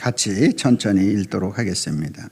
같이 천천히 읽도록 하겠습니다.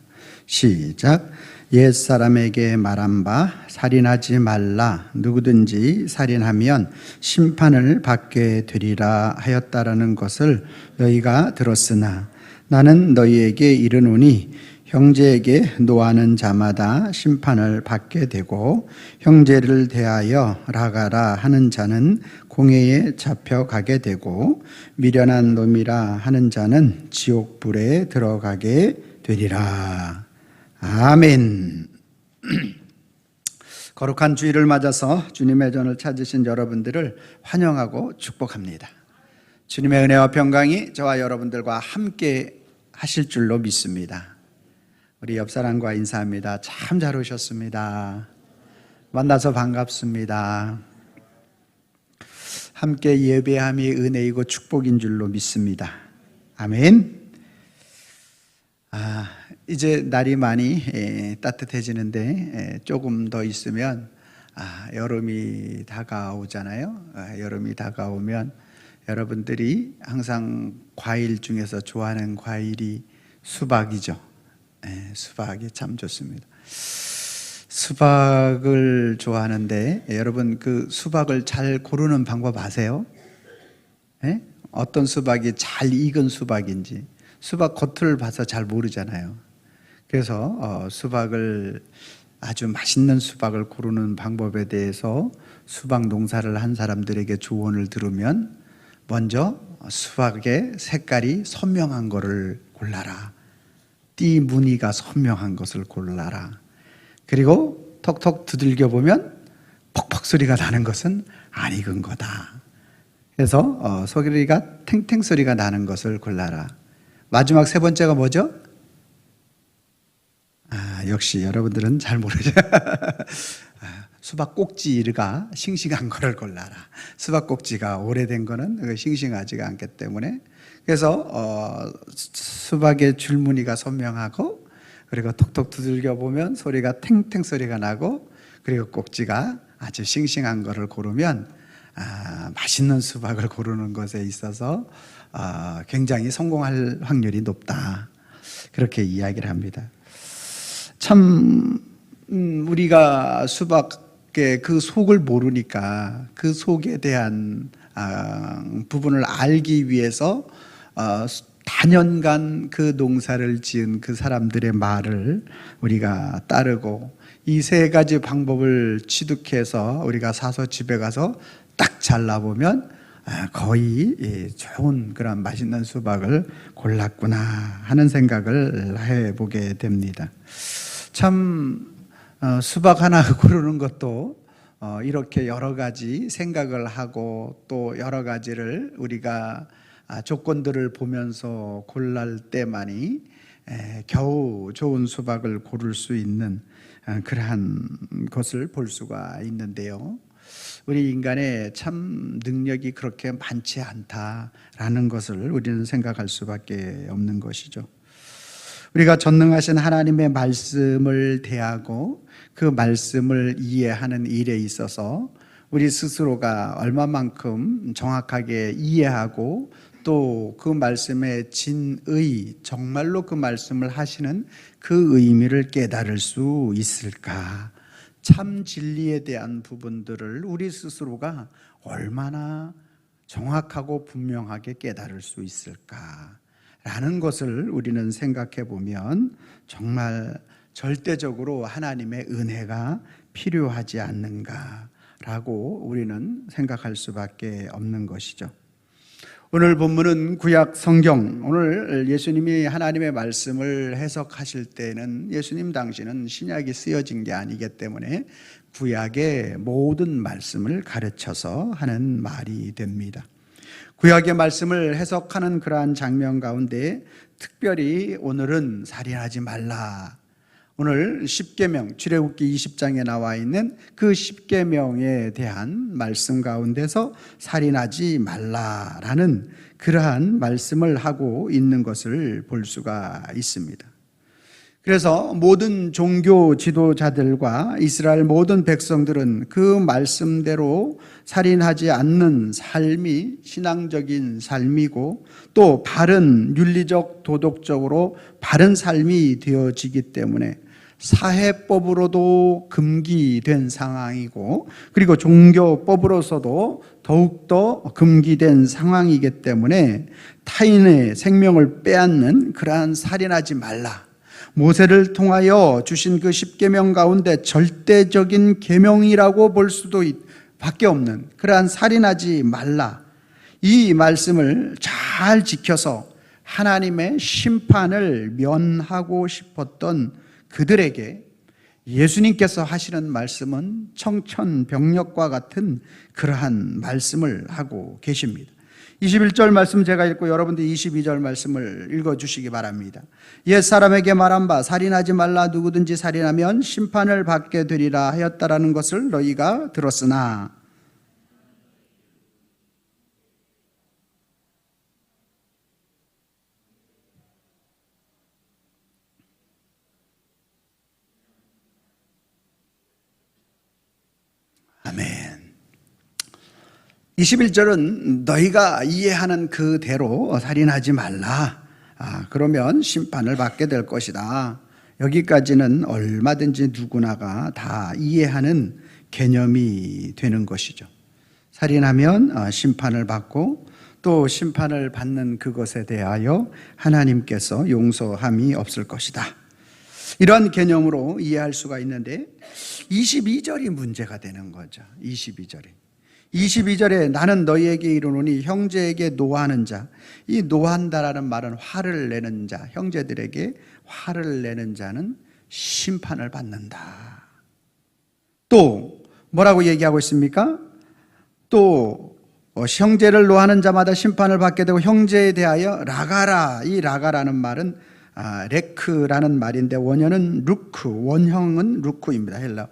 시작. 옛사람에게 말한 바 살인하지 말라. 누구든지 살인하면 심판을 받게 되리라 하였다라는 것을 너희가 들었으나 나는 너희에게 이르노니 형제에게 노하는 자마다 심판을 받게 되고 형제를 대하여 라가라 하는 자는 공회에 잡혀가게 되고 미련한 놈이라 하는 자는 지옥불에 들어가게 되리라. 아멘. 거룩한 주일을 맞아서 주님의 전을 찾으신 여러분들을 환영하고 축복합니다. 주님의 은혜와 평강이 저와 여러분들과 함께 하실 줄로 믿습니다. 우리 옆사람과 인사합니다. 참 잘 오셨습니다. 만나서 반갑습니다. 함께 예배함이 은혜이고 축복인 줄로 믿습니다. 아멘. 이제 날이 많이 따뜻해지는데 조금 더 있으면 여름이 다가오잖아요. 여름이 다가오면 여러분들이 항상 과일 중에서 좋아하는 과일이 수박이죠. 수박이 참 좋습니다. 수박을 좋아하는데 여러분 그 수박을 잘 고르는 방법 아세요? 어떤 수박이 잘 익은 수박인지 수박 겉을 봐서 잘 모르잖아요. 그래서 수박을 아주 맛있는 수박을 고르는 방법에 대해서 수박 농사를 한 사람들에게 조언을 들으면 먼저 수박의 색깔이 선명한 거를 골라라. 띠 무늬가 선명한 것을 골라라. 그리고 톡톡 두들겨 보면 퍽퍽 소리가 나는 것은 안 익은 거다. 그래서 소리가 탱탱 소리가 나는 것을 골라라. 마지막 세 번째가 뭐죠? 역시 여러분들은 잘 모르죠. 수박 꼭지가 싱싱한 거를 골라라. 수박 꼭지가 오래된 거는 싱싱하지가 않기 때문에 그래서 수박의 줄무늬가 선명하고 그리고 톡톡 두들겨 보면 소리가 탱탱 소리가 나고 그리고 꼭지가 아주 싱싱한 거를 고르면 맛있는 수박을 고르는 것에 있어서 굉장히 성공할 확률이 높다. 그렇게 이야기를 합니다. 참 우리가 수박의 그 속을 모르니까 그 속에 대한 부분을 알기 위해서 다년간 그 농사를 지은 그 사람들의 말을 우리가 따르고 이 세 가지 방법을 취득해서 우리가 사서 집에 가서 딱 잘라보면 거의 좋은 그런 맛있는 수박을 골랐구나 하는 생각을 해보게 됩니다. 참 수박 하나 고르는 것도 이렇게 여러 가지 생각을 하고 또 여러 가지를 우리가 조건들을 보면서 골랄 때만이 겨우 좋은 수박을 고를 수 있는 그러한 것을 볼 수가 있는데요. 우리 인간의 참 능력이 그렇게 많지 않다라는 것을 우리는 생각할 수밖에 없는 것이죠. 우리가 전능하신 하나님의 말씀을 대하고 그 말씀을 이해하는 일에 있어서 우리 스스로가 얼마만큼 정확하게 이해하고 또 그 말씀의 진의, 정말로 그 말씀을 하시는 그 의미를 깨달을 수 있을까? 참 진리에 대한 부분들을 우리 스스로가 얼마나 정확하고 분명하게 깨달을 수 있을까? 라는 것을 우리는 생각해 보면 정말 절대적으로 하나님의 은혜가 필요하지 않는가라고 우리는 생각할 수밖에 없는 것이죠. 오늘 본문은 구약 성경, 오늘 예수님이 하나님의 말씀을 해석하실 때는 예수님 당시는 신약이 쓰여진 게 아니기 때문에 구약의 모든 말씀을 가르쳐서 하는 말이 됩니다. 구약의 말씀을 해석하는 그러한 장면 가운데 특별히 오늘은 살인하지 말라. 오늘 십계명, 출애굽기 20장에 나와 있는 그 십계명에 대한 말씀 가운데서 살인하지 말라라는 그러한 말씀을 하고 있는 것을 볼 수가 있습니다. 그래서 모든 종교 지도자들과 이스라엘 모든 백성들은 그 말씀대로 살인하지 않는 삶이 신앙적인 삶이고 또 바른 윤리적 도덕적으로 바른 삶이 되어지기 때문에 사회법으로도 금기된 상황이고 그리고 종교법으로서도 더욱더 금기된 상황이기 때문에 타인의 생명을 빼앗는 그러한 살인하지 말라, 모세를 통하여 주신 그 10계명 가운데 절대적인 계명이라고 볼 수도 밖에 없는 그러한 살인하지 말라, 이 말씀을 잘 지켜서 하나님의 심판을 면하고 싶었던 그들에게 예수님께서 하시는 말씀은 청천벽력과 같은 그러한 말씀을 하고 계십니다. 21절 말씀 제가 읽고 여러분들이 22절 말씀을 읽어주시기 바랍니다. 옛사람에게 말한 바 살인하지 말라, 누구든지 살인하면 심판을 받게 되리라 하였다라는 것을 너희가 들었으나 아멘. 21절은 너희가 이해하는 그대로 살인하지 말라. 그러면 심판을 받게 될 것이다. 여기까지는 얼마든지 누구나가 다 이해하는 개념이 되는 것이죠. 살인하면 심판을 받고 또 심판을 받는 그것에 대하여 하나님께서 용서함이 없을 것이다. 이런 개념으로 이해할 수가 있는데 22절이 문제가 되는 거죠. 22절에 나는 너희에게 이르노니 형제에게 노하는 자, 이 노한다라는 말은 화를 내는 자, 형제들에게 화를 내는 자는 심판을 받는다. 또 뭐라고 얘기하고 있습니까? 또 형제를 노하는 자마다 심판을 받게 되고 형제에 대하여 라가라, 이 라가라는 말은 레크라는 말인데 원어는 루크, 원형은 루크입니다. 헬라.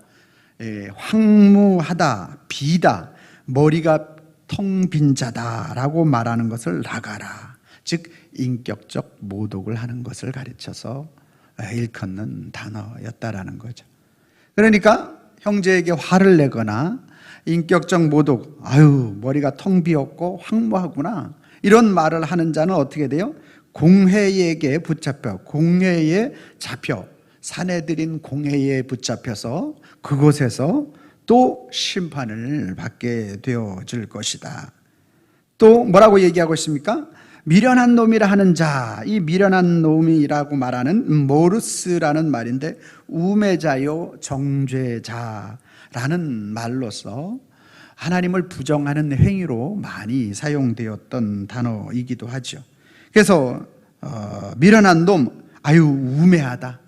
황무하다, 비다, 머리가 텅 빈 자다라고 말하는 것을 라가라, 즉 인격적 모독을 하는 것을 가르쳐서 일컫는 단어였다라는 거죠. 그러니까 형제에게 화를 내거나 인격적 모독, 아유 머리가 텅 비었고 황무하구나, 이런 말을 하는 자는 어떻게 돼요? 공회에게 붙잡혀, 공회에 잡혀, 사내들인 공회에 붙잡혀서 그곳에서 또 심판을 받게 되어질 것이다. 또 뭐라고 얘기하고 있습니까? 미련한 놈이라 하는 자, 이 미련한 놈이라고 말하는 모르스라는 말인데 우매자요 정죄자라는 말로서 하나님을 부정하는 행위로 많이 사용되었던 단어이기도 하죠. 그래서 미련한 놈, 아유 우매하다,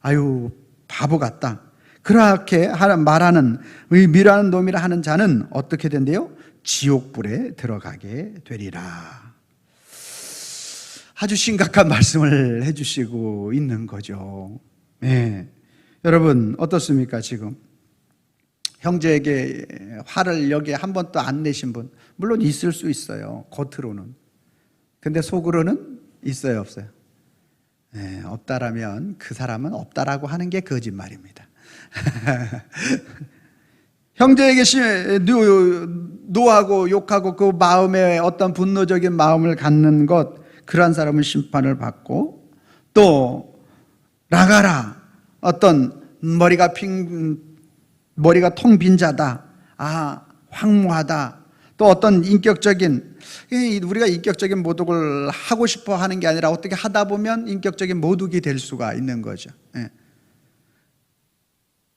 아유 바보 같다, 그렇게 말하는 이 미련한 놈이라 하는 자는 어떻게 된대요? 지옥불에 들어가게 되리라. 아주 심각한 말씀을 해주시고 있는 거죠. 네. 여러분 어떻습니까? 지금 형제에게 화를 여기에 한 번도 안 내신 분 물론 있을 수 있어요, 겉으로는. 근데 속으로는 있어요, 없어요? 네, 없다라면 그 사람은 없다라고 하는 게 거짓말입니다. 형제에게 노하고 욕하고 그 마음에 어떤 분노적인 마음을 갖는 것, 그러한 사람은 심판을 받고, 또 라가라, 어떤 머리가 텅 빈 자다, 황무하다, 또 어떤 인격적인, 우리가 인격적인 모독을 하고 싶어 하는 게 아니라 어떻게 하다 보면 인격적인 모독이 될 수가 있는 거죠.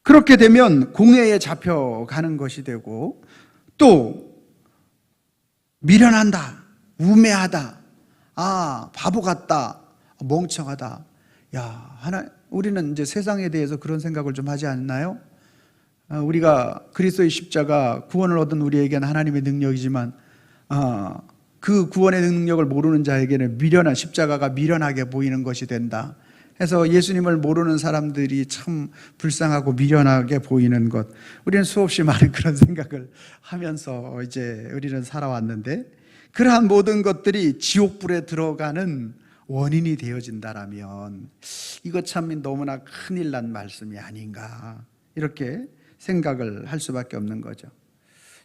그렇게 되면 공회에 잡혀가는 것이 되고, 또 미련한다, 우매하다, 바보 같다, 멍청하다. 우리는 이제 세상에 대해서 그런 생각을 좀 하지 않나요? 우리가 그리스도의 십자가 구원을 얻은 우리에게는 하나님의 능력이지만 그 구원의 능력을 모르는 자에게는 미련한 십자가가 미련하게 보이는 것이 된다. 해서 예수님을 모르는 사람들이 참 불쌍하고 미련하게 보이는 것, 우리는 수없이 많은 그런 생각을 하면서 이제 우리는 살아왔는데, 그러한 모든 것들이 지옥불에 들어가는 원인이 되어진다라면 이거 참 너무나 큰일 난 말씀이 아닌가, 이렇게 생각을 할 수밖에 없는 거죠.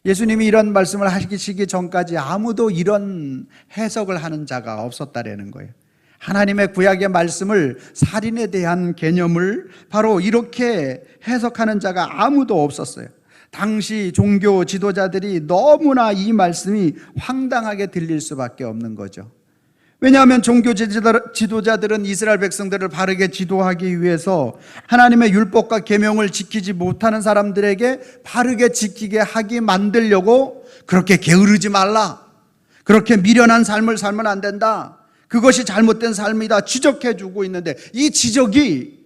예수님이 이런 말씀을 하시기 전까지 아무도 이런 해석을 하는 자가 없었다라는 거예요. 하나님의 구약의 말씀을, 살인에 대한 개념을 바로 이렇게 해석하는 자가 아무도 없었어요. 당시 종교 지도자들이 너무나 이 말씀이 황당하게 들릴 수밖에 없는 거죠. 왜냐하면 종교 지도자들은 이스라엘 백성들을 바르게 지도하기 위해서 하나님의 율법과 계명을 지키지 못하는 사람들에게 바르게 지키게 하게 만들려고 그렇게 게으르지 말라, 그렇게 미련한 삶을 살면 안 된다, 그것이 잘못된 삶이다 지적해 주고 있는데, 이 지적이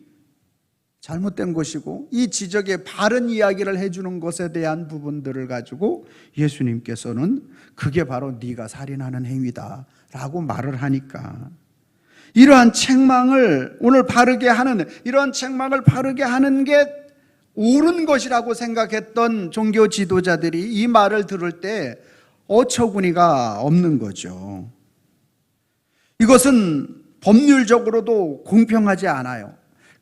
잘못된 것이고 이 지적에 바른 이야기를 해주는 것에 대한 부분들을 가지고 예수님께서는 그게 바로 네가 살인하는 행위다 라고 말을 하니까, 이러한 책망을 오늘 바르게 하는, 이러한 책망을 바르게 하는 게 옳은 것이라고 생각했던 종교 지도자들이 이 말을 들을 때 어처구니가 없는 거죠. 이것은 법률적으로도 공평하지 않아요.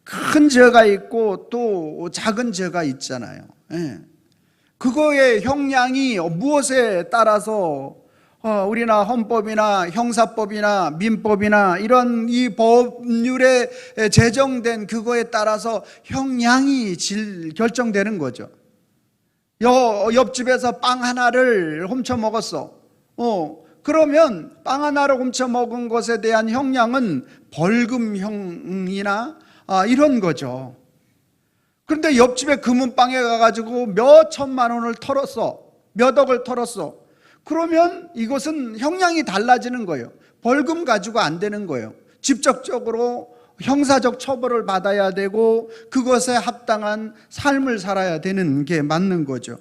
큰 죄가 있고 또 작은 죄가 있잖아요. 그거의 형량이 무엇에 따라서 우리나 헌법이나 형사법이나 민법이나 이런 이 법률에 제정된 그거에 따라서 형량이 결정되는 거죠. 옆집에서 빵 하나를 훔쳐 먹었어. 그러면 빵 하나를 훔쳐 먹은 것에 대한 형량은 벌금형이나 이런 거죠. 그런데 옆집에 금은방에 가가지고 몇 천만 원을 털었어, 몇 억을 털었어. 그러면 이것은 형량이 달라지는 거예요. 벌금 가지고 안 되는 거예요. 직접적으로 형사적 처벌을 받아야 되고 그것에 합당한 삶을 살아야 되는 게 맞는 거죠.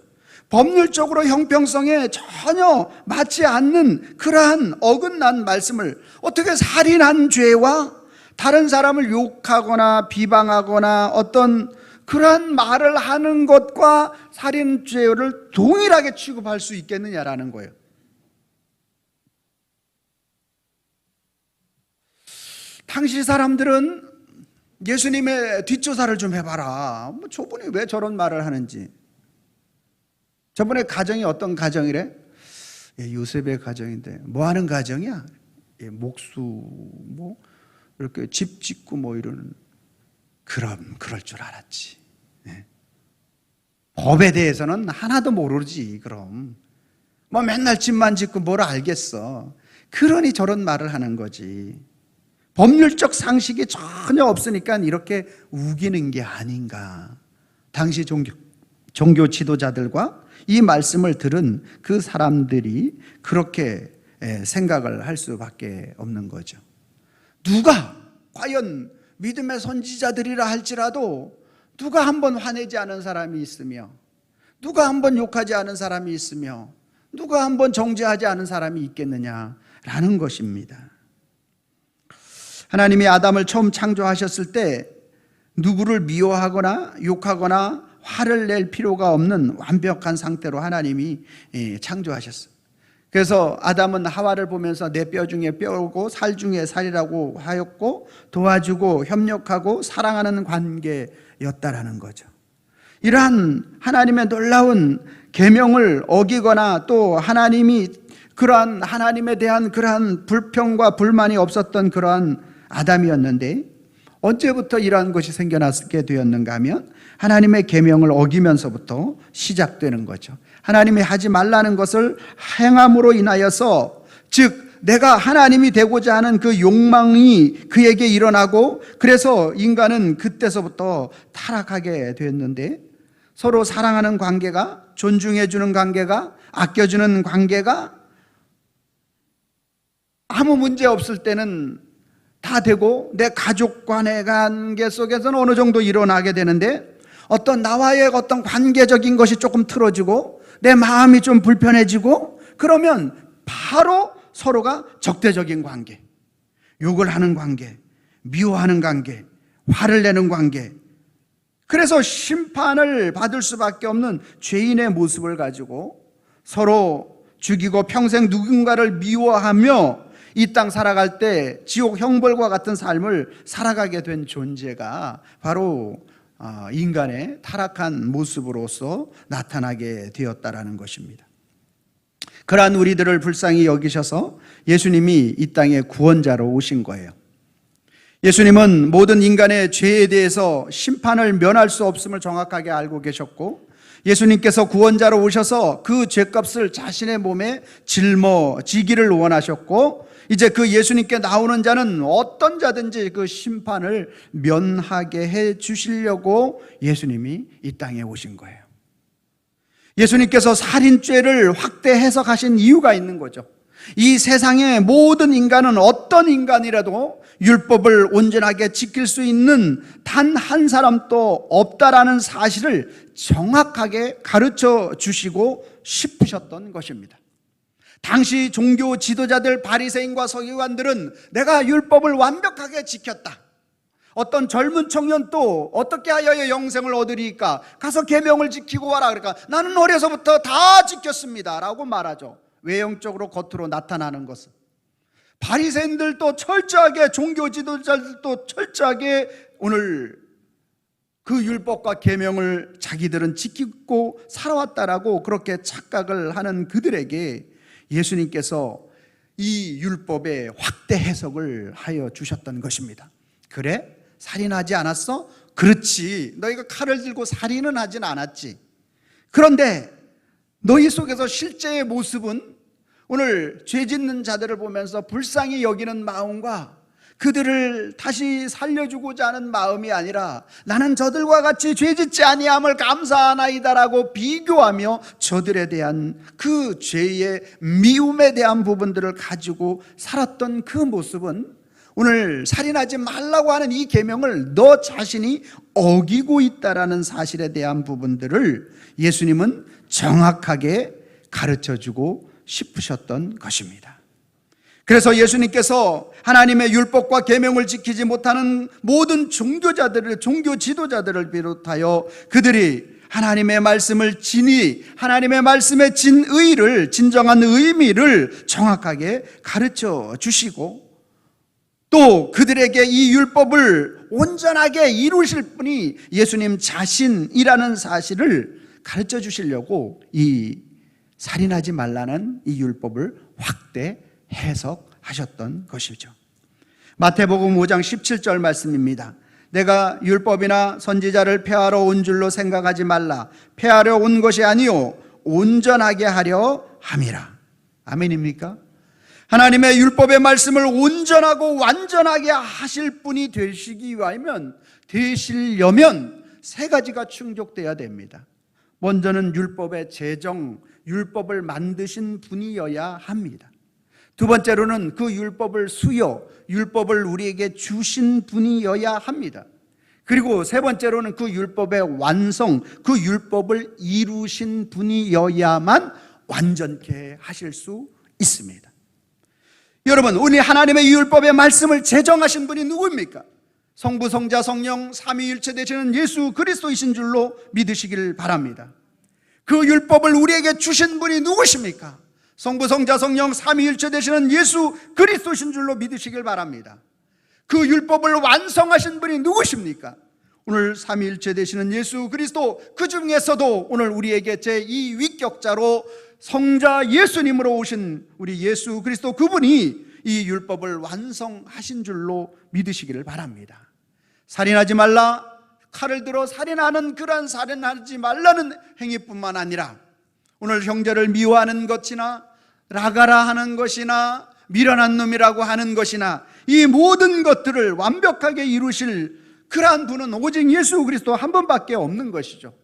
법률적으로 형평성에 전혀 맞지 않는 그러한 어긋난 말씀을 어떻게 살인한 죄와 다른 사람을 욕하거나 비방하거나 어떤 그러한 말을 하는 것과 살인죄를 동일하게 취급할 수 있겠느냐라는 거예요. 당시 사람들은 예수님의 뒷조사를 좀 해봐라. 저분이 왜 저런 말을 하는지. 저번에 가정이 어떤 가정이래? 요셉의 가정인데 뭐 하는 가정이야? 목수 뭐 이렇게 집 짓고 뭐 이러는. 그럼 그럴 줄 알았지. 법에 대해서는 하나도 모르지. 그럼 뭐 맨날 집만 짓고 뭘 알겠어. 그러니 저런 말을 하는 거지. 법률적 상식이 전혀 없으니까 이렇게 우기는 게 아닌가. 당시 종교 지도자들과 이 말씀을 들은 그 사람들이 그렇게 생각을 할 수밖에 없는 거죠. 누가 과연 믿음의 선지자들이라 할지라도 누가 한번 화내지 않은 사람이 있으며, 누가 한번 욕하지 않은 사람이 있으며, 누가 한번 정죄하지 않은 사람이 있겠느냐라는 것입니다. 하나님이 아담을 처음 창조하셨을 때 누구를 미워하거나 욕하거나 화를 낼 필요가 없는 완벽한 상태로 하나님이 창조하셨어요. 그래서 아담은 하와를 보면서 내 뼈 중에 뼈고 살 중에 살이라고 하였고 도와주고 협력하고 사랑하는 관계였다라는 거죠. 이러한 하나님의 놀라운 계명을 어기거나 또 하나님이 그러한 하나님에 대한 그러한 불평과 불만이 없었던 그러한 아담이었는데, 언제부터 이러한 것이 생겨나게 되었는가 하면 하나님의 계명을 어기면서부터 시작되는 거죠. 하나님이 하지 말라는 것을 행함으로 인하여서, 즉 내가 하나님이 되고자 하는 그 욕망이 그에게 일어나고, 그래서 인간은 그때서부터 타락하게 되었는데, 서로 사랑하는 관계가, 존중해주는 관계가, 아껴주는 관계가 아무 문제 없을 때는 다 되고, 내 가족 간의 관계 속에서는 어느 정도 일어나게 되는데, 어떤 나와의 어떤 관계적인 것이 조금 틀어지고 내 마음이 좀 불편해지고 그러면 바로 서로가 적대적인 관계, 욕을 하는 관계, 미워하는 관계, 화를 내는 관계, 그래서 심판을 받을 수밖에 없는 죄인의 모습을 가지고 서로 죽이고 평생 누군가를 미워하며 이 땅 살아갈 때 지옥 형벌과 같은 삶을 살아가게 된 존재가 바로 인간의 타락한 모습으로서 나타나게 되었다라는 것입니다. 그러한 우리들을 불쌍히 여기셔서 예수님이 이 땅에 구원자로 오신 거예요. 예수님은 모든 인간의 죄에 대해서 심판을 면할 수 없음을 정확하게 알고 계셨고, 예수님께서 구원자로 오셔서 그 죄값을 자신의 몸에 짊어지기를 원하셨고, 이제 그 예수님께 나오는 자는 어떤 자든지 그 심판을 면하게 해 주시려고 예수님이 이 땅에 오신 거예요. 예수님께서 살인죄를 확대 해석하신 이유가 있는 거죠. 이 세상의 모든 인간은 어떤 인간이라도 율법을 온전하게 지킬 수 있는 단 한 사람도 없다라는 사실을 정확하게 가르쳐 주시고 싶으셨던 것입니다. 당시 종교 지도자들, 바리새인과 서기관들은 내가 율법을 완벽하게 지켰다. 어떤 젊은 청년도 어떻게 하여 영생을 얻으리까? 가서 계명을 지키고 와라. 그러니까 나는 어려서부터 다 지켰습니다 라고 말하죠. 외형적으로 겉으로 나타나는 것은. 바리새인들도 철저하게, 종교 지도자들도 철저하게 오늘 그 율법과 계명을 자기들은 지키고 살아왔다라고 그렇게 착각을 하는 그들에게 예수님께서 이 율법의 확대 해석을 하여 주셨던 것입니다. 그래? 살인하지 않았어? 그렇지. 너희가 칼을 들고 살인은 하진 않았지. 그런데 너희 속에서 실제의 모습은 오늘 죄 짓는 자들을 보면서 불쌍히 여기는 마음과 그들을 다시 살려주고자 하는 마음이 아니라 나는 저들과 같이 죄 짓지 아니함을 감사하나이다라고 비교하며 저들에 대한 그 죄의 미움에 대한 부분들을 가지고 살았던 그 모습은 오늘 살인하지 말라고 하는 이 계명을 너 자신이 어기고 있다라는 사실에 대한 부분들을 예수님은 정확하게 가르쳐주고 싶으셨던 것입니다. 그래서 예수님께서 하나님의 율법과 계명을 지키지 못하는 모든 종교자들을, 종교 지도자들을 비롯하여 그들이 하나님의 말씀을 진히, 하나님의 말씀의 진의를, 진정한 의미를 정확하게 가르쳐 주시고, 또 그들에게 이 율법을 온전하게 이루실 분이 예수님 자신이라는 사실을 가르쳐 주시려고 이 살인하지 말라는 이 율법을 확대 해석하셨던 것이죠. 마태복음 5장 17절 말씀입니다. 내가 율법이나 선지자를 폐하러 온 줄로 생각하지 말라. 폐하려 온 것이 아니요 온전하게 하려 함이라. 아멘입니까? 하나님의 율법의 말씀을 온전하고 완전하게 하실 분이 되시려면 세 가지가 충족돼야 됩니다. 먼저는 율법의 제정, 율법을 만드신 분이어야 합니다. 두 번째로는 그 율법을 수여, 율법을 우리에게 주신 분이어야 합니다. 그리고 세 번째로는 그 율법의 완성, 그 율법을 이루신 분이어야만 완전케 하실 수 있습니다. 여러분, 우리 하나님의 율법의 말씀을 제정하신 분이 누구입니까? 성부, 성자, 성령 삼위일체 되시는 예수 그리스도이신 줄로 믿으시길 바랍니다. 그 율법을 우리에게 주신 분이 누구십니까? 성부, 성자, 성령 삼위일체 되시는 예수 그리스도이신 줄로 믿으시길 바랍니다. 그 율법을 완성하신 분이 누구십니까? 오늘 삼위일체 되시는 예수 그리스도, 그 중에서도 오늘 우리에게 제2위격자로 성자 예수님으로 오신 우리 예수 그리스도, 그분이 이 율법을 완성하신 줄로 믿으시기를 바랍니다. 살인하지 말라, 칼을 들어 살인하는 그러한 살인하지 말라는 행위뿐만 아니라 오늘 형제를 미워하는 것이나 라가라 하는 것이나 미련한 놈이라고 하는 것이나 이 모든 것들을 완벽하게 이루실 그러한 분은 오직 예수 그리스도 한 분밖에 없는 것이죠.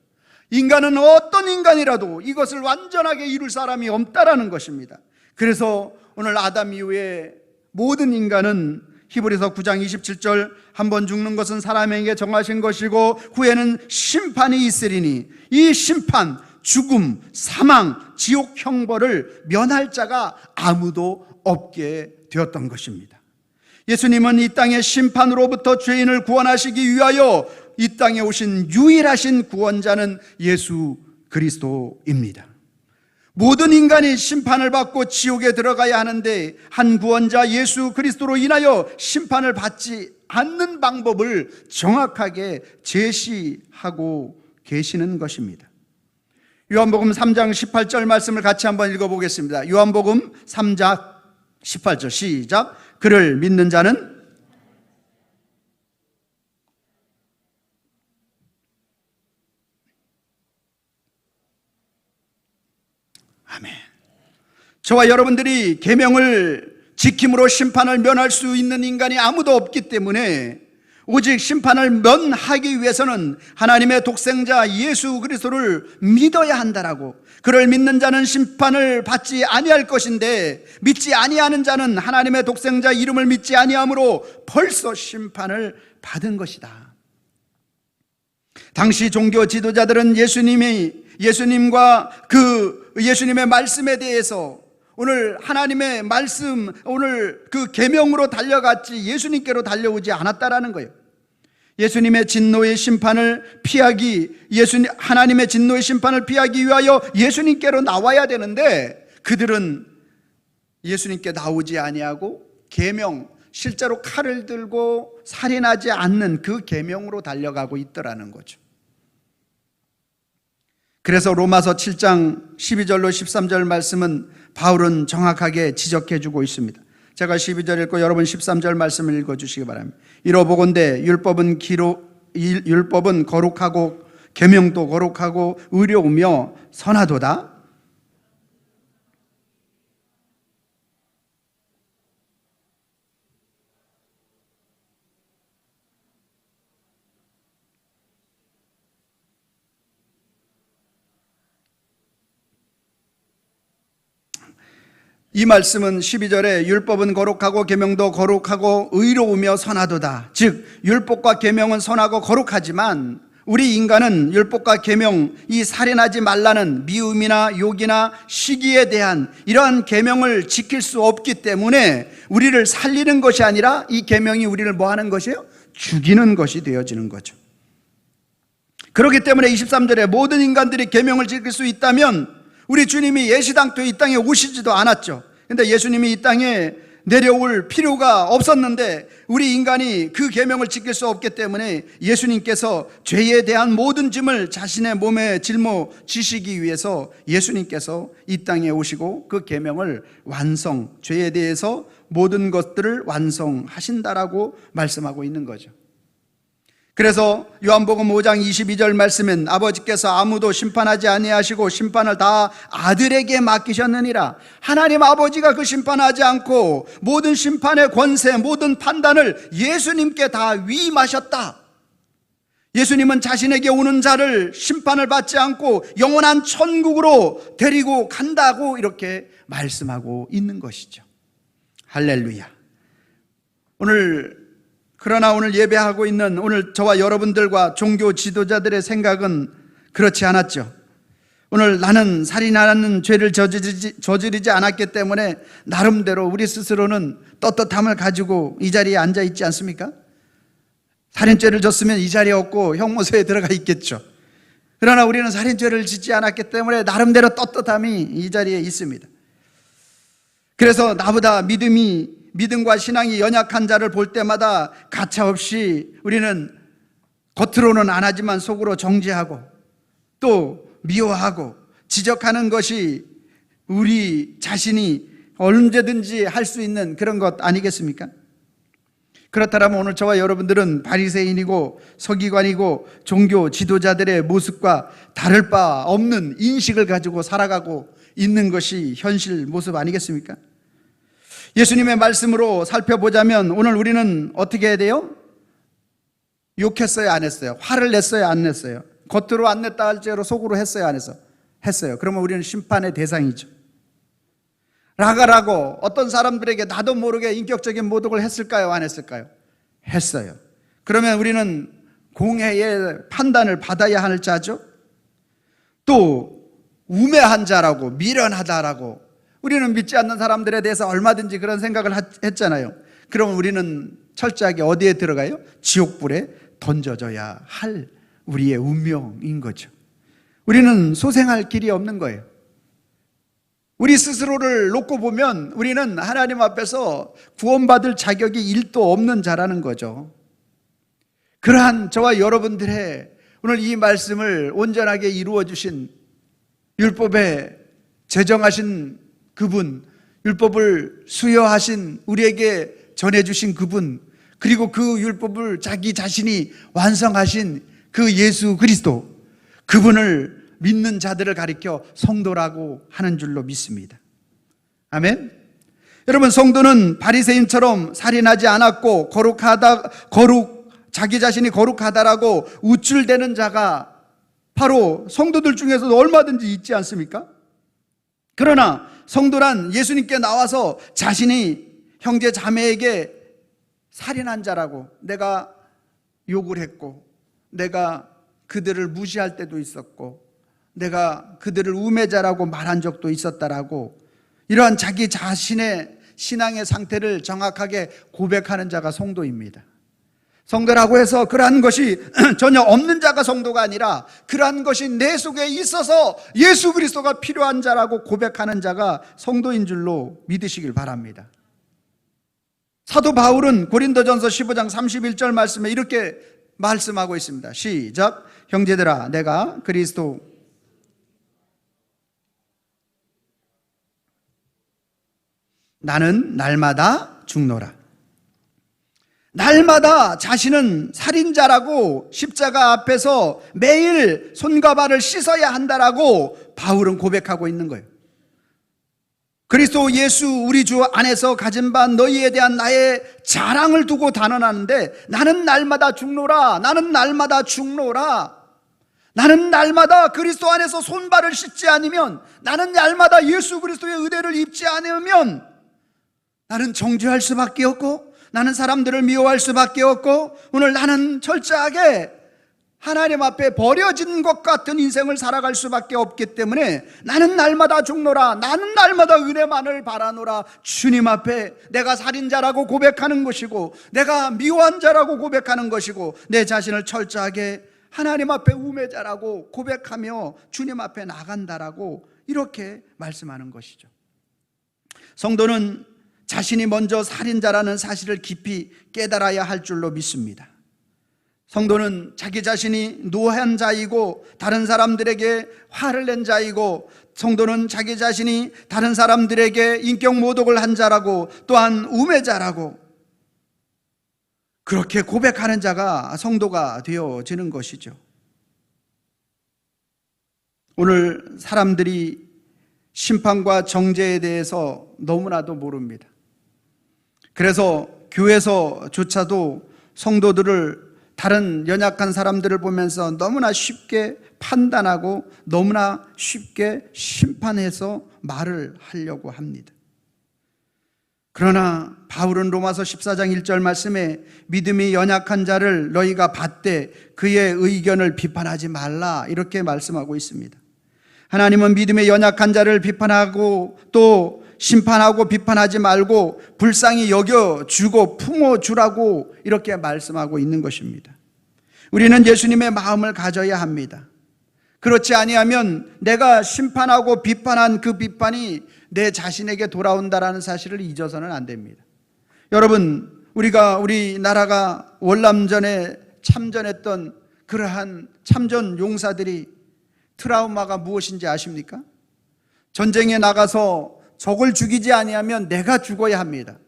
인간은 어떤 인간이라도 이것을 완전하게 이룰 사람이 없다라는 것입니다. 그래서 오늘 아담 이후에 모든 인간은 히브리서 9장 27절 한 번 죽는 것은 사람에게 정하신 것이고 후에는 심판이 있으리니 이 심판, 죽음, 사망, 지옥 형벌을 면할 자가 아무도 없게 되었던 것입니다. 예수님은 이 땅의 심판으로부터 죄인을 구원하시기 위하여 이 땅에 오신 유일하신 구원자는 예수 그리스도입니다. 모든 인간이 심판을 받고 지옥에 들어가야 하는데 한 구원자 예수 그리스도로 인하여 심판을 받지 않는 방법을 정확하게 제시하고 계시는 것입니다. 요한복음 3장 18절 말씀을 같이 한번 읽어보겠습니다. 요한복음 3장 18절 시작. 그를 믿는 자는 아멘. 저와 여러분들이 계명을 지킴으로 심판을 면할 수 있는 인간이 아무도 없기 때문에 오직 심판을 면하기 위해서는 하나님의 독생자 예수 그리스도를 믿어야 한다라고, 그를 믿는 자는 심판을 받지 아니할 것인데 믿지 아니하는 자는 하나님의 독생자 이름을 믿지 아니함으로 벌써 심판을 받은 것이다. 당시 종교 지도자들은 예수님과 그 예수님의 말씀에 대해서 오늘 하나님의 말씀, 오늘 그 계명으로 달려갔지 예수님께로 달려오지 않았다라는 거예요. 예수님의 진노의 심판을 하나님의 진노의 심판을 피하기 위하여 예수님께로 나와야 되는데 그들은 예수님께 나오지 아니하고 계명, 실제로 칼을 들고 살인하지 않는 그 계명으로 달려가고 있더라는 거죠. 그래서 로마서 7장 12절로 13절 말씀은 바울은 정확하게 지적해주고 있습니다. 제가 12절 읽고 여러분 13절 말씀을 읽어주시기 바랍니다. 이러보건대 율법은 거룩하고 계명도 거룩하고 의로우며 선하도다. 이 말씀은 12절에 율법은 거룩하고 계명도 거룩하고 의로우며 선하도다. 즉 율법과 계명은 선하고 거룩하지만 우리 인간은 율법과 계명, 이 살인하지 말라는 미움이나 욕이나 시기에 대한 이러한 계명을 지킬 수 없기 때문에 우리를 살리는 것이 아니라 이 계명이 우리를 뭐 하는 것이에요? 죽이는 것이 되어지는 거죠. 그렇기 때문에 23절에 모든 인간들이 계명을 지킬 수 있다면 우리 주님이 예시당토에 이 땅에 오시지도 않았죠. 근데 예수님이 이 땅에 내려올 필요가 없었는데 우리 인간이 그 계명을 지킬 수 없기 때문에 예수님께서 죄에 대한 모든 짐을 자신의 몸에 짊어지시기 위해서 예수님께서 이 땅에 오시고 그 계명을 죄에 대해서 모든 것들을 완성하신다라고 말씀하고 있는 거죠. 그래서 요한복음 5장 22절 말씀은 아버지께서 아무도 심판하지 아니하시고 심판을 다 아들에게 맡기셨느니라. 하나님 아버지가 그 심판하지 않고 모든 심판의 권세, 모든 판단을 예수님께 다 위임하셨다. 예수님은 자신에게 오는 자를 심판을 받지 않고 영원한 천국으로 데리고 간다고 이렇게 말씀하고 있는 것이죠. 할렐루야. 그러나 오늘 예배하고 있는 오늘 저와 여러분들과 종교 지도자들의 생각은 그렇지 않았죠. 오늘 나는 살인하는 죄를 저지르지 않았기 때문에 나름대로 우리 스스로는 떳떳함을 가지고 이 자리에 앉아 있지 않습니까? 살인죄를 졌으면 이 자리에 없고 형무소에 들어가 있겠죠. 그러나 우리는 살인죄를 짓지 않았기 때문에 나름대로 떳떳함이 이 자리에 있습니다. 그래서 나보다 믿음과 신앙이 연약한 자를 볼 때마다 가차없이 우리는 겉으로는 안 하지만 속으로 정죄하고 또 미워하고 지적하는 것이 우리 자신이 언제든지 할 수 있는 그런 것 아니겠습니까? 그렇다면 오늘 저와 여러분들은 바리새인이고 서기관이고 종교 지도자들의 모습과 다를 바 없는 인식을 가지고 살아가고 있는 것이 현실 모습 아니겠습니까? 예수님의 말씀으로 살펴보자면 오늘 우리는 어떻게 해야 돼요? 욕했어요, 안 했어요? 화를 냈어요, 안 냈어요? 겉으로 안 냈다 할지라도 속으로 했어요, 안 했어요? 했어요. 그러면 우리는 심판의 대상이죠. 라가라고 어떤 사람들에게 나도 모르게 인격적인 모독을 했을까요, 안 했을까요? 했어요. 그러면 우리는 공회의 판단을 받아야 할 자죠. 또 우매한 자라고, 미련하다라고 우리는 믿지 않는 사람들에 대해서 얼마든지 그런 생각을 했잖아요. 그럼 우리는 철저하게 어디에 들어가요? 지옥불에 던져져야 할 우리의 운명인 거죠. 우리는 소생할 길이 없는 거예요. 우리 스스로를 놓고 보면 우리는 하나님 앞에서 구원받을 자격이 1도 없는 자라는 거죠. 그러한 저와 여러분들의 오늘 이 말씀을 온전하게 이루어 주신 율법에 제정하신 그분, 율법을 수여하신 우리에게 전해주신 그분, 그리고 그 율법을 자기 자신이 완성하신 그 예수 그리스도, 그분을 믿는 자들을 가리켜 성도라고 하는 줄로 믿습니다. 아멘. 여러분, 성도는 바리새인처럼 살인하지 않았고 자기 자신이 거룩하다라고 우쭐대는 자가 바로 성도들 중에서도 얼마든지 있지 않습니까? 그러나 성도란 예수님께 나와서 자신이 형제 자매에게 살인한 자라고, 내가 욕을 했고, 내가 그들을 무시할 때도 있었고, 내가 그들을 우매자라고 말한 적도 있었다라고, 이러한 자기 자신의 신앙의 상태를 정확하게 고백하는 자가 성도입니다. 성도라고 해서 그러한 것이 전혀 없는 자가 성도가 아니라 그러한 것이 내 속에 있어서 예수 그리스도가 필요한 자라고 고백하는 자가 성도인 줄로 믿으시길 바랍니다. 사도 바울은 고린도전서 15장 31절 말씀에 이렇게 말씀하고 있습니다. 시작. 형제들아, 내가 그리스도 나는 날마다 죽노라. 날마다 자신은 살인자라고 십자가 앞에서 매일 손과 발을 씻어야 한다라고 바울은 고백하고 있는 거예요. 그리스도 예수 우리 주 안에서 가진 바 너희에 대한 나의 자랑을 두고 단언하는데, 나는 날마다 죽노라, 나는 날마다 죽노라, 나는 날마다 그리스도 안에서 손발을 씻지 않으면, 나는 날마다 예수 그리스도의 의대를 입지 않으면 나는 정죄할 수밖에 없고, 나는 사람들을 미워할 수밖에 없고, 오늘 나는 철저하게 하나님 앞에 버려진 것 같은 인생을 살아갈 수밖에 없기 때문에 나는 날마다 죽노라, 나는 날마다 은혜만을 바라노라. 주님 앞에 내가 살인자라고 고백하는 것이고, 내가 미워한 자라고 고백하는 것이고, 내 자신을 철저하게 하나님 앞에 우매자라고 고백하며 주님 앞에 나간다라고 이렇게 말씀하는 것이죠. 성도는 자신이 먼저 살인자라는 사실을 깊이 깨달아야 할 줄로 믿습니다. 성도는 자기 자신이 노한 자이고 다른 사람들에게 화를 낸 자이고, 성도는 자기 자신이 다른 사람들에게 인격 모독을 한 자라고, 또한 우매자라고 그렇게 고백하는 자가 성도가 되어지는 것이죠. 오늘 사람들이 심판과 정죄에 대해서 너무나도 모릅니다. 그래서 교회에서조차도 성도들을, 다른 연약한 사람들을 보면서 너무나 쉽게 판단하고 너무나 쉽게 심판해서 말을 하려고 합니다. 그러나 바울은 로마서 14장 1절 말씀에 믿음이 연약한 자를 너희가 받되 그의 의견을 비판하지 말라, 이렇게 말씀하고 있습니다. 하나님은 믿음의 연약한 자를 비판하고 또 심판하고 비판하지 말고 불쌍히 여겨주고 품어주라고 이렇게 말씀하고 있는 것입니다. 우리는 예수님의 마음을 가져야 합니다. 그렇지 아니하면 내가 심판하고 비판한 그 비판이 내 자신에게 돌아온다라는 사실을 잊어서는 안 됩니다. 여러분, 우리나라가 월남전에 참전했던 그러한 참전 용사들이 트라우마가 무엇인지 아십니까? 전쟁에 나가서 적을 죽이지 아니하면 내가 죽어야 합니다.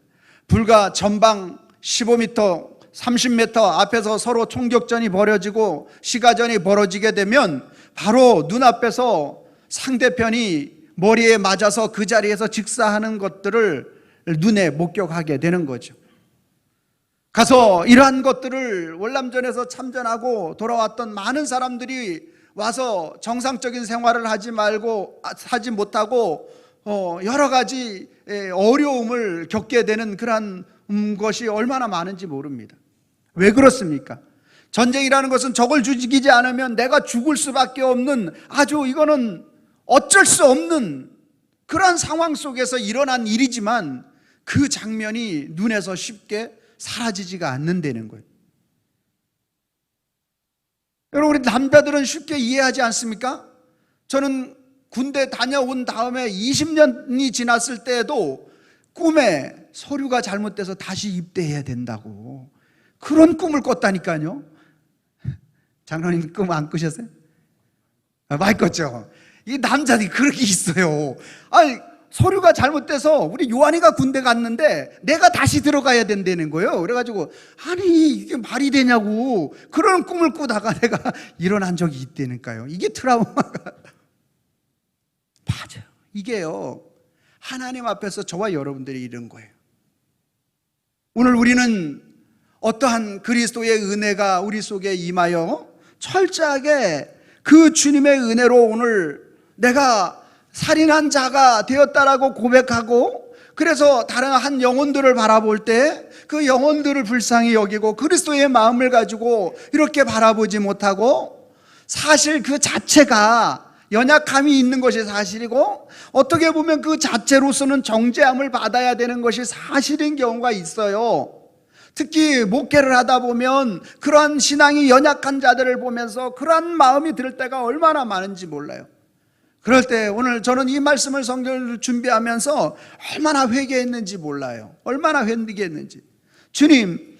불과 전방 15m, 30m 앞에서 서로 총격전이 벌어지고 시가전이 벌어지게 되면 바로 눈앞에서 상대편이 머리에 맞아서 그 자리에서 직사하는 것들을 눈에 목격하게 되는 거죠. 가서 이러한 것들을 월남전에서 참전하고 돌아왔던 많은 사람들이 와서 정상적인 생활을 하지 못하고 여러 가지 어려움을 겪게 되는 그런 것이 얼마나 많은지 모릅니다. 왜 그렇습니까? 전쟁이라는 것은 적을 죽이지 않으면 내가 죽을 수밖에 없는, 아주 이거는 어쩔 수 없는 그러한 상황 속에서 일어난 일이지만 그 장면이 눈에서 쉽게 사라지지가 않는다는 거예요. 여러분, 우리 남자들은 쉽게 이해하지 않습니까? 저는 군대 다녀온 다음에 20년이 지났을 때에도 꿈에 서류가 잘못돼서 다시 입대해야 된다고 그런 꿈을 꿨다니까요. 장로님 꿈 안 꾸셨어요? 많이 꿨죠. 이 남자들이 그렇게 있어요. 아니, 서류가 잘못돼서 우리 요한이가 군대 갔는데 내가 다시 들어가야 된다는 거예요. 그래가지고 아니 이게 말이 되냐고 그런 꿈을 꾸다가 내가 일어난 적이 있다니까요. 이게 트라우마가 맞아요. 이게요, 하나님 앞에서 저와 여러분들이 이런 거예요. 오늘 우리는 어떠한 그리스도의 은혜가 우리 속에 임하여 철저하게 그 주님의 은혜로 오늘 내가 살인한 자가 되었다라고 고백하고, 그래서 다른 한 영혼들을 바라볼 때 그 영혼들을 불쌍히 여기고 그리스도의 마음을 가지고 이렇게 바라보지 못하고, 사실 그 자체가 연약함이 있는 것이 사실이고, 어떻게 보면 그 자체로서는 정죄함을 받아야 되는 것이 사실인 경우가 있어요. 특히 목회를 하다 보면 그러한 신앙이 연약한 자들을 보면서 그러한 마음이 들 때가 얼마나 많은지 몰라요. 그럴 때 오늘 저는 이 말씀을 성경을 준비하면서 얼마나 회개했는지 몰라요. 얼마나 회개했는지. 주님은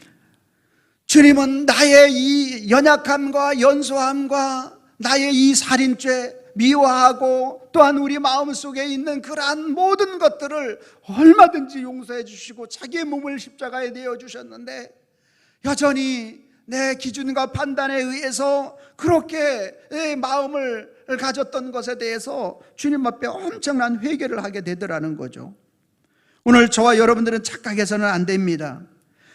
나의 이 연약함과 연소함과 나의 이 살인죄 미워하고, 또한 우리 마음속에 있는 그러한 모든 것들을 얼마든지 용서해 주시고 자기의 몸을 십자가에 내어주셨는데, 여전히 내 기준과 판단에 의해서 그렇게 내 마음을 가졌던 것에 대해서 주님 앞에 엄청난 회개를 하게 되더라는 거죠. 오늘 저와 여러분들은 착각해서는 안 됩니다.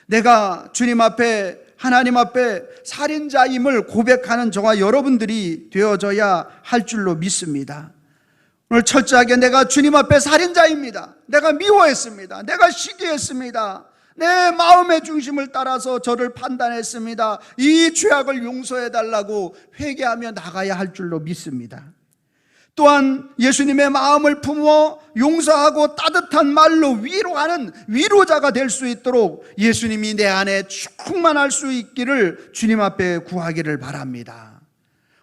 내가 주님 앞에, 하나님 앞에 살인자임을 고백하는 저와 여러분들이 되어져야 할 줄로 믿습니다. 오늘 철저하게 내가 주님 앞에 살인자입니다. 내가 미워했습니다. 내가 시기했습니다. 내 마음의 중심을 따라서 저를 판단했습니다. 이 죄악을 용서해달라고 회개하며 나가야 할 줄로 믿습니다. 또한 예수님의 마음을 품어 용서하고 따뜻한 말로 위로하는 위로자가 될 수 있도록 예수님이 내 안에 충만할 수 있기를 주님 앞에 구하기를 바랍니다.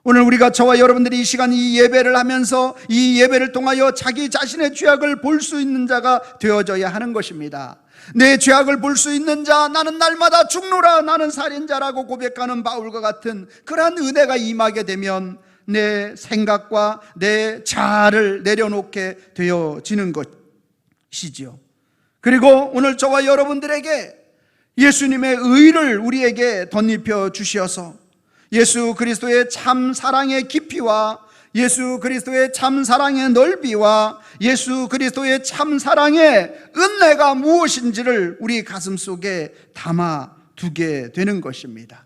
오늘 우리가, 저와 여러분들이 이 시간 이 예배를 하면서 이 예배를 통하여 자기 자신의 죄악을 볼 수 있는 자가 되어져야 하는 것입니다. 내 죄악을 볼 수 있는 자, 나는 날마다 죽노라, 나는 살인자라고 고백하는 바울과 같은 그러한 은혜가 임하게 되면 내 생각과 내 자아를 내려놓게 되어지는 것이지요. 그리고 오늘 저와 여러분들에게 예수님의 의를 우리에게 덧입혀 주시어서 예수 그리스도의 참 사랑의 깊이와 예수 그리스도의 참 사랑의 넓이와 예수 그리스도의 참 사랑의 은혜가 무엇인지를 우리 가슴 속에 담아 두게 되는 것입니다.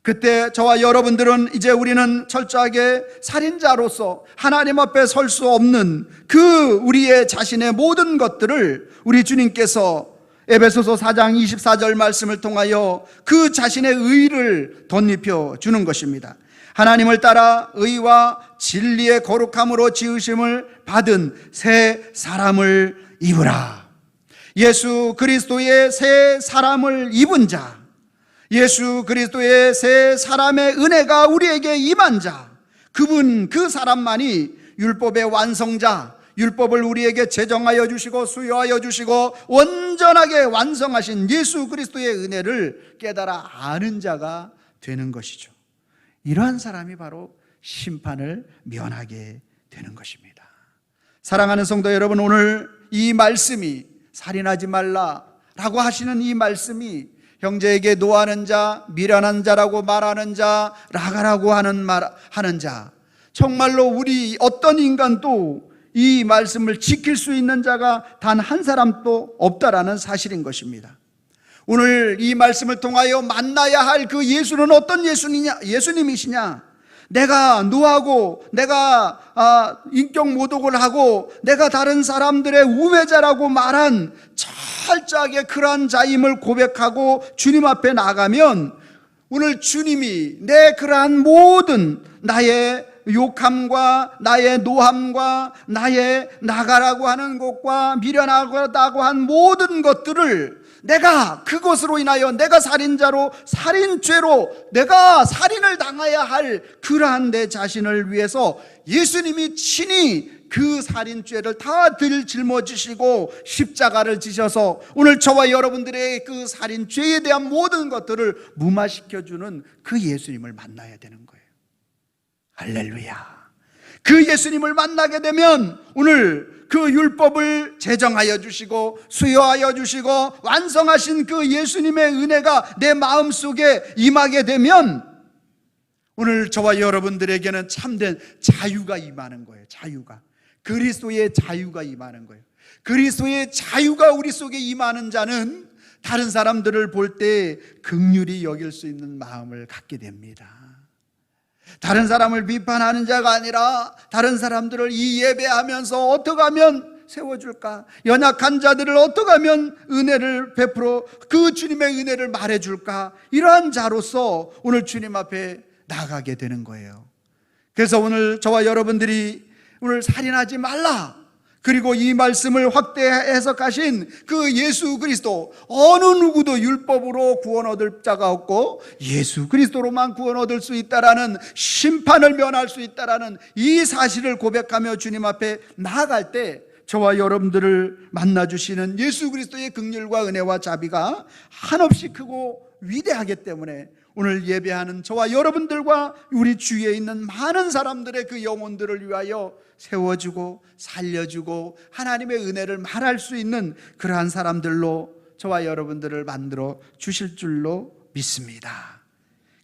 그때 저와 여러분들은 이제 우리는 철저하게 살인자로서 하나님 앞에 설 수 없는 그 우리의 자신의 모든 것들을 우리 주님께서 에베소서 4장 24절 말씀을 통하여 그 자신의 의를 덧입혀 주는 것입니다. 하나님을 따라 의와 진리의 거룩함으로 지으심을 받은 새 사람을 입으라. 예수 그리스도의 새 사람을 입은 자, 예수 그리스도의 새 사람의 은혜가 우리에게 임한 자, 그분 그 사람만이 율법의 완성자, 율법을 우리에게 제정하여 주시고 수여하여 주시고 온전하게 완성하신 예수 그리스도의 은혜를 깨달아 아는 자가 되는 것이죠. 이러한 사람이 바로 심판을 면하게 되는 것입니다. 사랑하는 성도 여러분, 오늘 이 말씀이, 살인하지 말라라고 하시는 이 말씀이 형제에게 노하는 자, 미련한 자라고 말하는 자, 라가라고 하는 자, 정말로 우리 어떤 인간도 이 말씀을 지킬 수 있는 자가 단 한 사람도 없다라는 사실인 것입니다. 오늘 이 말씀을 통하여 만나야 할 그 예수는 어떤 예수님이시냐? 내가 노하고, 내가 인격 모독을 하고, 내가 다른 사람들의 우매자라고 말한 철저하게 그러한 자임을 고백하고 주님 앞에 나가면, 오늘 주님이 내 그러한 모든 나의 욕함과 나의 노함과 나의 나가라고 하는 것과 미련하다고 한 모든 것들을 내가 그것으로 인하여 내가 살인자로, 살인죄로 내가 살인을 당해야 할 그러한 내 자신을 위해서 예수님이 친히 그 살인죄를 다 짊어지시고 십자가를 지셔서 오늘 저와 여러분들의 그 살인죄에 대한 모든 것들을 무마시켜주는 그 예수님을 만나야 되는 거예요. 할렐루야. 그 예수님을 만나게 되면 오늘 그 율법을 제정하여 주시고 수여하여 주시고 완성하신 그 예수님의 은혜가 내 마음속에 임하게 되면 오늘 저와 여러분들에게는 참된 자유가 임하는 거예요. 자유가. 그리스도의 자유가 임하는 거예요. 그리스도의 자유가 우리 속에 임하는 자는 다른 사람들을 볼 때 긍휼히 여길 수 있는 마음을 갖게 됩니다. 다른 사람을 비판하는 자가 아니라 다른 사람들을 이 예배하면서 어떻게 하면 세워줄까? 연약한 자들을 어떻게 하면 은혜를 베풀어 그 주님의 은혜를 말해줄까? 이러한 자로서 오늘 주님 앞에 나가게 되는 거예요. 그래서 오늘 저와 여러분들이 오늘 살인하지 말라, 그리고 이 말씀을 확대 해석하신 그 예수 그리스도, 어느 누구도 율법으로 구원 얻을 자가 없고 예수 그리스도로만 구원 얻을 수 있다라는, 심판을 면할 수 있다라는 이 사실을 고백하며 주님 앞에 나아갈 때 저와 여러분들을 만나주시는 예수 그리스도의 긍휼과 은혜와 자비가 한없이 크고 위대하기 때문에 오늘 예배하는 저와 여러분들과 우리 주위에 있는 많은 사람들의 그 영혼들을 위하여 세워주고 살려주고 하나님의 은혜를 말할 수 있는 그러한 사람들로 저와 여러분들을 만들어 주실 줄로 믿습니다.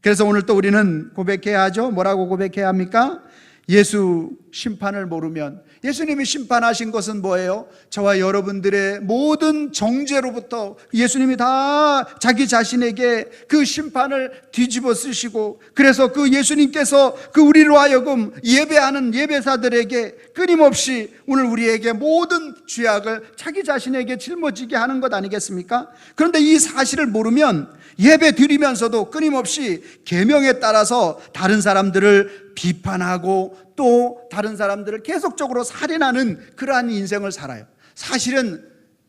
그래서 오늘 또 우리는 고백해야 하죠. 뭐라고 고백해야 합니까? 예수 심판을 모르면, 예수님이 심판하신 것은 뭐예요? 저와 여러분들의 모든 정죄로부터 예수님이 다 자기 자신에게 그 심판을 뒤집어 쓰시고, 그래서 그 예수님께서 그 우리로 하여금 예배하는 예배사들에게 끊임없이 오늘 우리에게 모든 죄악을 자기 자신에게 짊어지게 하는 것 아니겠습니까? 그런데 이 사실을 모르면 예배 드리면서도 끊임없이 계명에 따라서 다른 사람들을 비판하고 또 다른 사람들을 계속적으로 살인하는 그러한 인생을 살아요. 사실은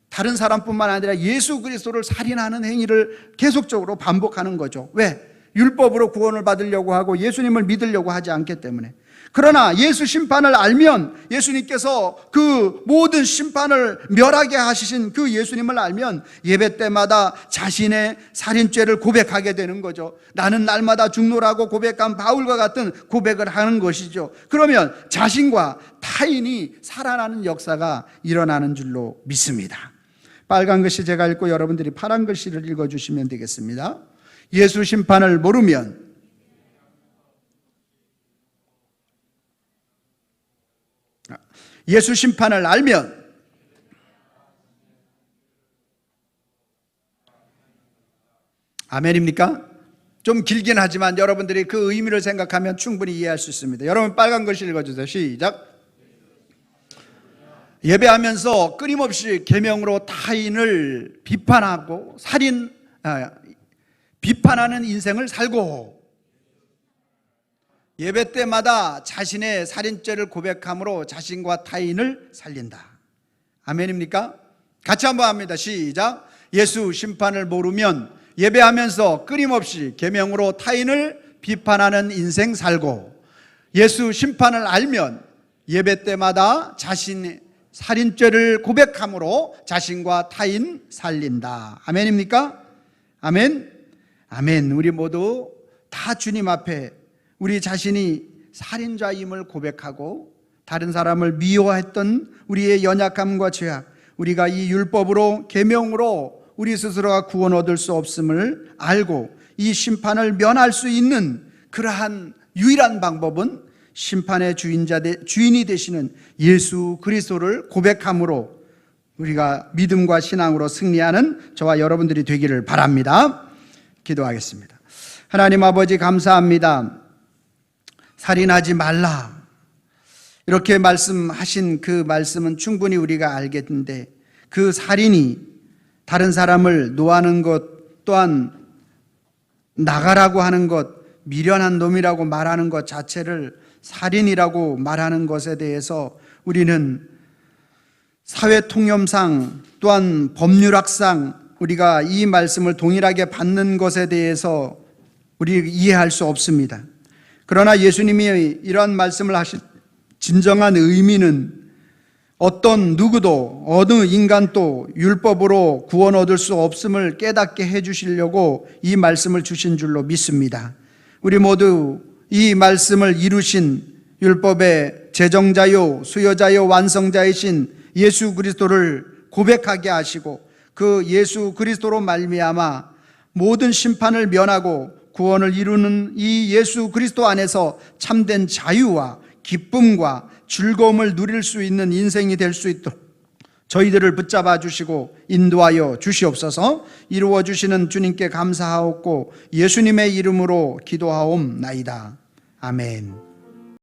다른 사람뿐만 아니라 예수 그리스도를 살인하는 행위를 계속적으로 반복하는 거죠. 왜? 율법으로 구원을 받으려고 하고 예수님을 믿으려고 하지 않기 때문에. 그러나 예수 심판을 알면, 예수님께서 그 모든 심판을 멸하게 하시신 그 예수님을 알면 예배 때마다 자신의 살인죄를 고백하게 되는 거죠. 나는 날마다 죽노라고 고백한 바울과 같은 고백을 하는 것이죠. 그러면 자신과 타인이 살아나는 역사가 일어나는 줄로 믿습니다. 빨간 글씨 제가 읽고 여러분들이 파란 글씨를 읽어주시면 되겠습니다. 예수 심판을 모르면, 예수 심판을 알면, 아멘입니까? 좀 길긴 하지만 여러분들이 그 의미를 생각하면 충분히 이해할 수 있습니다. 여러분 빨간 글씨 읽어주세요. 시작. 예배하면서 끊임없이 계명으로 타인을 비판하고 비판하는 인생을 살고, 예배 때마다 자신의 살인죄를 고백함으로 자신과 타인을 살린다. 아멘입니까? 같이 한번 합니다. 시작. 예수 심판을 모르면 예배하면서 끊임없이 계명으로 타인을 비판하는 인생 살고, 예수 심판을 알면 예배 때마다 자신의 살인죄를 고백함으로 자신과 타인 살린다. 아멘입니까? 아멘. 아멘. 우리 모두 다 주님 앞에 우리 자신이 살인자임을 고백하고 다른 사람을 미워했던 우리의 연약함과 죄악, 우리가 이 율법으로 계명으로 우리 스스로가 구원 얻을 수 없음을 알고 이 심판을 면할 수 있는 그러한 유일한 방법은 심판의 주인이 되시는 예수 그리스도를 고백함으로 우리가 믿음과 신앙으로 승리하는 저와 여러분들이 되기를 바랍니다. 기도하겠습니다. 하나님 아버지 감사합니다. 살인하지 말라, 이렇게 말씀하신 그 말씀은 충분히 우리가 알겠는데, 그 살인이 다른 사람을 노하는 것, 또한 나가라고 하는 것, 미련한 놈이라고 말하는 것 자체를 살인이라고 말하는 것에 대해서 우리는 사회 통념상 또한 법률학상 우리가 이 말씀을 동일하게 받는 것에 대해서 우리 이해할 수 없습니다. 그러나 예수님이 이러한 말씀을 하신 진정한 의미는 어떤 누구도 어느 인간도 율법으로 구원 얻을 수 없음을 깨닫게 해주시려고 이 말씀을 주신 줄로 믿습니다. 우리 모두 이 말씀을 이루신 율법의 제정자요 수여자요 완성자이신 예수 그리스도를 고백하게 하시고 그 예수 그리스도로 말미암아 모든 심판을 면하고 구원을 이루는 이 예수 그리스도 안에서 참된 자유와 기쁨과 즐거움을 누릴 수 있는 인생이 될 수 있도록 저희들을 붙잡아 주시고 인도하여 주시옵소서. 이루어 주시는 주님께 감사하옵고 예수님의 이름으로 기도하옵나이다. 아멘.